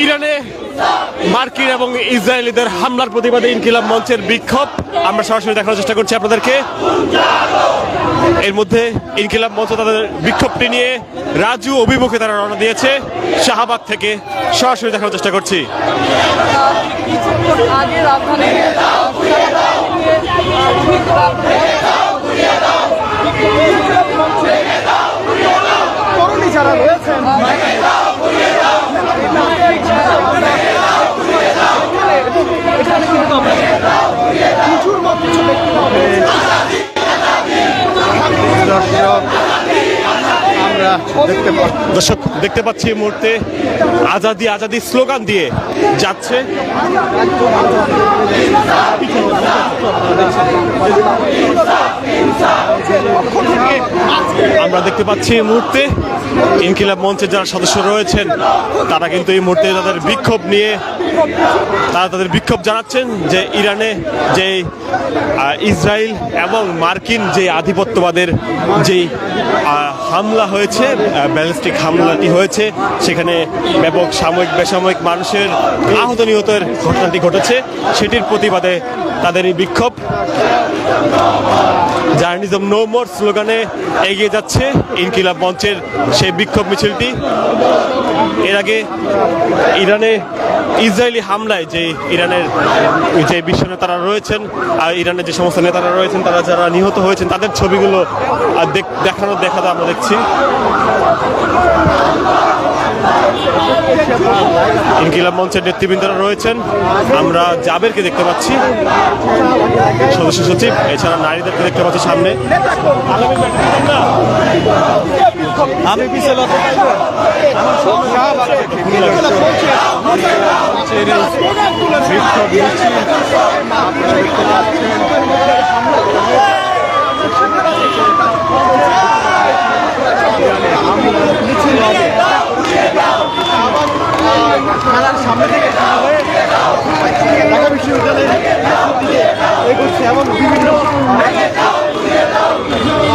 ইরানে মার্কিন এবং ইসরায়েলিদের হামলার প্রতিবাদে ইনকিলাব মঞ্চের বিক্ষোভ আমরা সরাসরি দেখানোর চেষ্টা করছি আপনাদেরকে। এর মধ্যে ইনকিলাব মঞ্চ তাদের বিক্ষোভটি নিয়ে রাজু অভিমুখে তারা রওনা দিয়েছে। শাহবাগ থেকে সরাসরি দেখানোর চেষ্টা করছি। যারা রয়েছেন দর্শক দেখতে পাচ্ছি এই মুহূর্তে আজাদি আজাদি স্লোগান দিয়ে যাচ্ছে। আমরা দেখতে পাচ্ছি এই মুহূর্তে ইনকিলাব মঞ্চের যারা সদস্য রয়েছেন তারা কিন্তু এই মুহূর্তে তাদের বিক্ষোভ নিয়ে তাদের বিক্ষোভ জানাচ্ছেন যে ইরানে যে ইসরায়েল এবং মার্কিন যে আধিপত্যবাদের যেই হামলা হয়েছে, ব্যালিস্টিক হামলাটি হয়েছে, সেখানে ব্যাপক সাময়িক বেসামরিক মানুষের আহত নিহতের ঘটনাটি ঘটেছে, সেটির প্রতিবাদে তাদের এই বিক্ষোভ। জার্নালিজম নো মোর স্লোগানে এগিয়ে যাচ্ছে ইনকিলাব মঞ্চের সেই বিক্ষোভ মিছিলটি। এর আগে ইরানে ইসরায়েলি হামলায় যে ইরানের যে বিশ্ব নেতারা রয়েছেন আর ইরানের যে সমস্ত নেতারা রয়েছেন তারা যারা নিহত হয়েছেন তাদের ছবিগুলো দেখাতে আমরা দেখছি। ইনকিলাব মঞ্চের নেতৃবৃন্দরা রয়েছেন, আমরা জাবেরকে দেখতে পাচ্ছি, সদস্য সচিব, এছাড়া নারীদেরকে দেখতে পাচ্ছি সামনে। আমি থানার সামনে থেকে ঢাকা বিশ্ববিদ্যালয়ের এগোচ্ছে এবং বিভিন্ন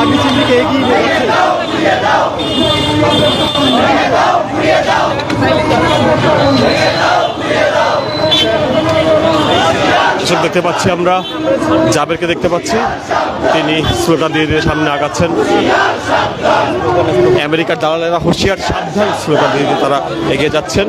মিছিল থেকে এগিয়ে নিয়ে যাচ্ছে। দেখতে পাচ্ছি আমরা জাবেরকে দেখতে পাচ্ছি, তিনি স্লোগান দিয়ে দিয়ে সামনে আগাচ্ছেন। আমেরিকার দালালেরা হুঁশিয়ার সাবধান স্লোগান দিয়ে দিয়ে তারা এগিয়ে যাচ্ছেন।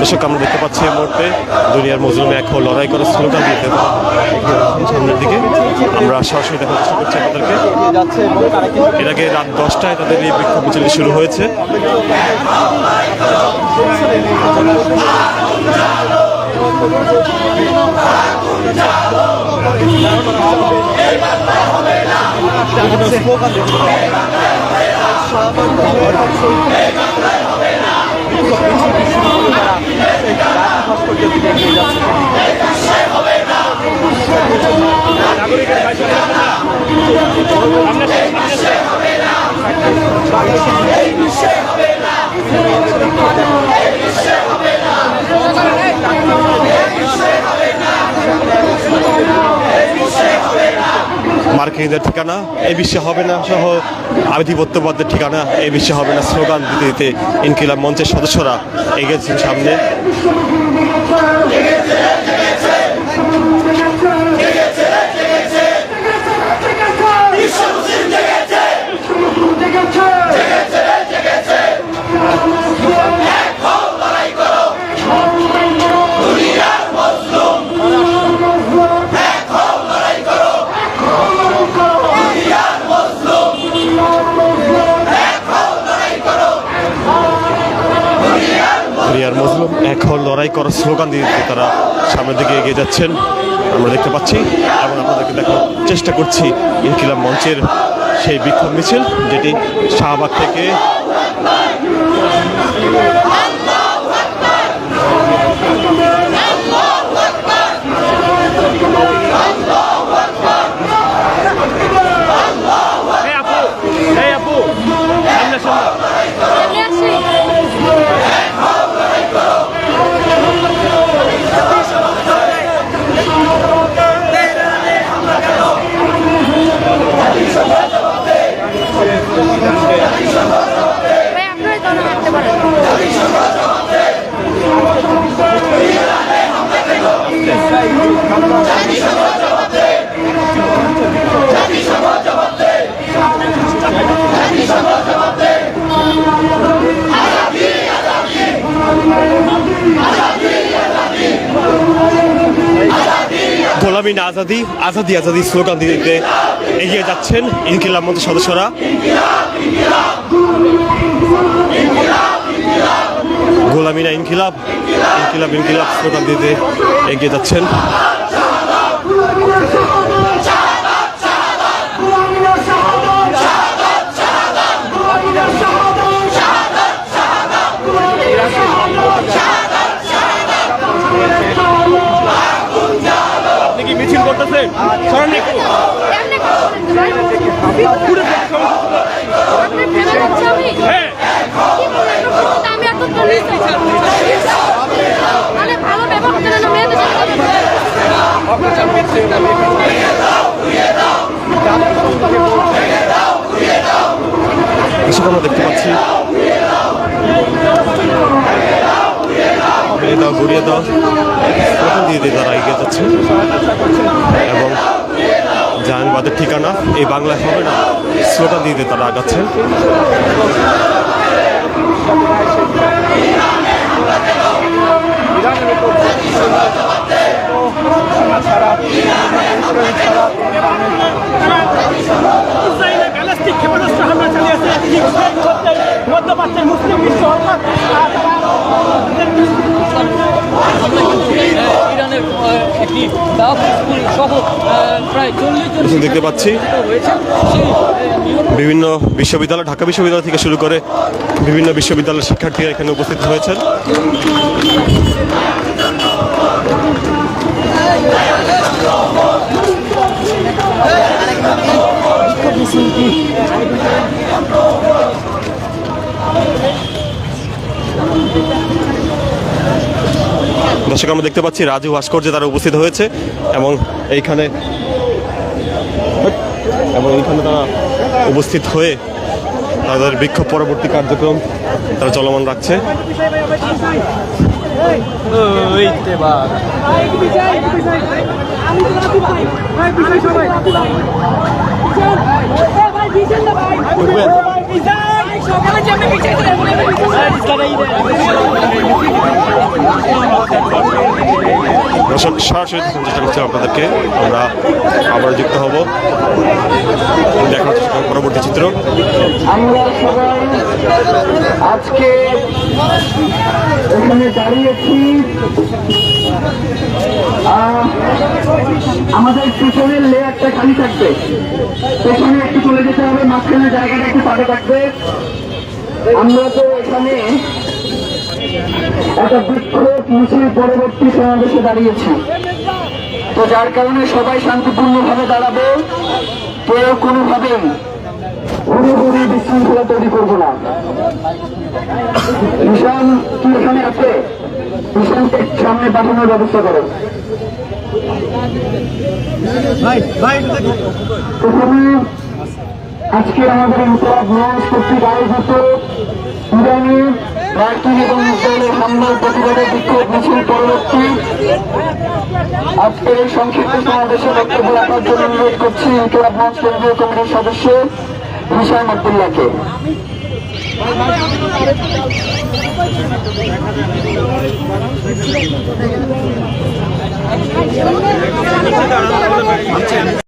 দর্শক আমরা দেখতে পাচ্ছি এই মুহূর্তে দুনিয়ার মজলুম এক হো, লড়াই করে স্লোগান দিতে সামনের দিকে আমরা সরাসরি দেখার চেষ্টা করছি আপনাদেরকে। এর আগে রাত 10টায় তাদের এই বিক্ষোভ মিছিল শুরু হয়েছে। মার্কিনীদের ঠিকানা এই বিশ্বে হবে না সহ আধিপত্যবাদের ঠিকানা এই বিশ্বে হবে না স্লোগান দিতে দিতে ইনকিলাব মঞ্চের সদস্যরা এগিয়েছেন সামনে। এক হল লড়াই করার স্লোগান দিয়ে তারা সামনের দিকে এগিয়ে যাচ্ছেন আমরা দেখতে পাচ্ছি এবং আপনাদেরকে দেখার চেষ্টা করছি ইনকিলাব মঞ্চের সেই বিক্ষোভ মিছিল যেটি শাহবাগ থেকে গোলামি না আজাদি, আজাদি আজাদি স্লোগান দিতে এগিয়ে যাচ্ছেন ইনকিলাব মঞ্চের সদস্যরা। গোলামি না ইনকিলাব, ইনকিলাব ইনকিলাব স্লোগান দিতে এগিয়ে যাচ্ছেন। আপনি কি মিছিল করতেছেন? সরেন একটু। হ্যাঁ, আমি এত ভালো ব্যবহার করে না মেয়েদের এসব আমরা দেখতে পাচ্ছি। ঘুরিয়ে দাও, ঘুরিয়ে দাও, প্রথম দিয়ে দিয়ে তারা এগিয়ে যাচ্ছে এবং জাহানবাদের ঠিকানা এই বাংলায় হবে না স্লোগান দিয়ে দিয়ে তারা আগাচ্ছেন। ইসরায়েলের ব্যালিস্টিক ক্ষেপণাস্ত্র হামলা চালিয়েছে মধ্যপ্রাচ্যের মুসলিম বিশ্ব অর্থাৎ ইরানের একটি দাব স্কুল সহ প্রায় 40 জন দেখতে পাচ্ছি বিভিন্ন বিশ্ববিদ্যালয়, ঢাকা বিশ্ববিদ্যালয় থেকে শুরু করে বিভিন্ন বিশ্ববিদ্যালয়ের শিক্ষার্থীরা এখানে উপস্থিত হয়েছেন। দর্শক আমরা দেখতে পাচ্ছি রাজু ভাস্কর্যে তারা উপস্থিত হয়েছে এবং এইখানে তারা উপস্থিত হয়ে তাদের বিক্ষোভ পরবর্তী কার্যক্রম তারা চলমান রাখছে। দর্শক সরাসরি চেষ্টা করছি আপনাদেরকে, আমরা আবার যুক্ত হব, দেখার চেষ্টা করব পরবর্তী চিত্র। আমরা সবাই আজকে এখানে দাঁড়িয়েছি আমাদের পিছনের লেয়ারটা খালি থাকবে, পেছনে একটু চলে যেতে হবে, মাঝখানে জায়গাটা একটু ফাঁকা থাকবে। আমরা তো এখানে একটা বিক্ষোভ মিছিল পরবর্তী সমাবেশে দাঁড়িয়েছি, তো যার কারণে সবাই শান্তিপূর্ণভাবে দাঁড়াবো, কেউ কোনোভাবেই হুড়োহুড়ি বিশৃঙ্খলা তৈরি করবো না। ঈশান কি এখানে আছে? ঈশানকে সামনে পাঠানোর ব্যবস্থা করো। প্রথমে আজকে আমাদের ইনকিলাব মঞ্চ কর্তৃক আয়োজিত ইরানি মার্কিন এবং ইসরায়েলের হামলার প্রতিবাদে বিক্ষোভ মিছিল পরবর্তী আজকের এই সংক্ষিপ্ত সমাবেশে বক্তব্য রাখার জন্য অনুরোধ করছি ইনকিলাব মঞ্চ কেন্দ্রীয় কমিটির সদস্য হিশাম আব্দুল্লাহকে।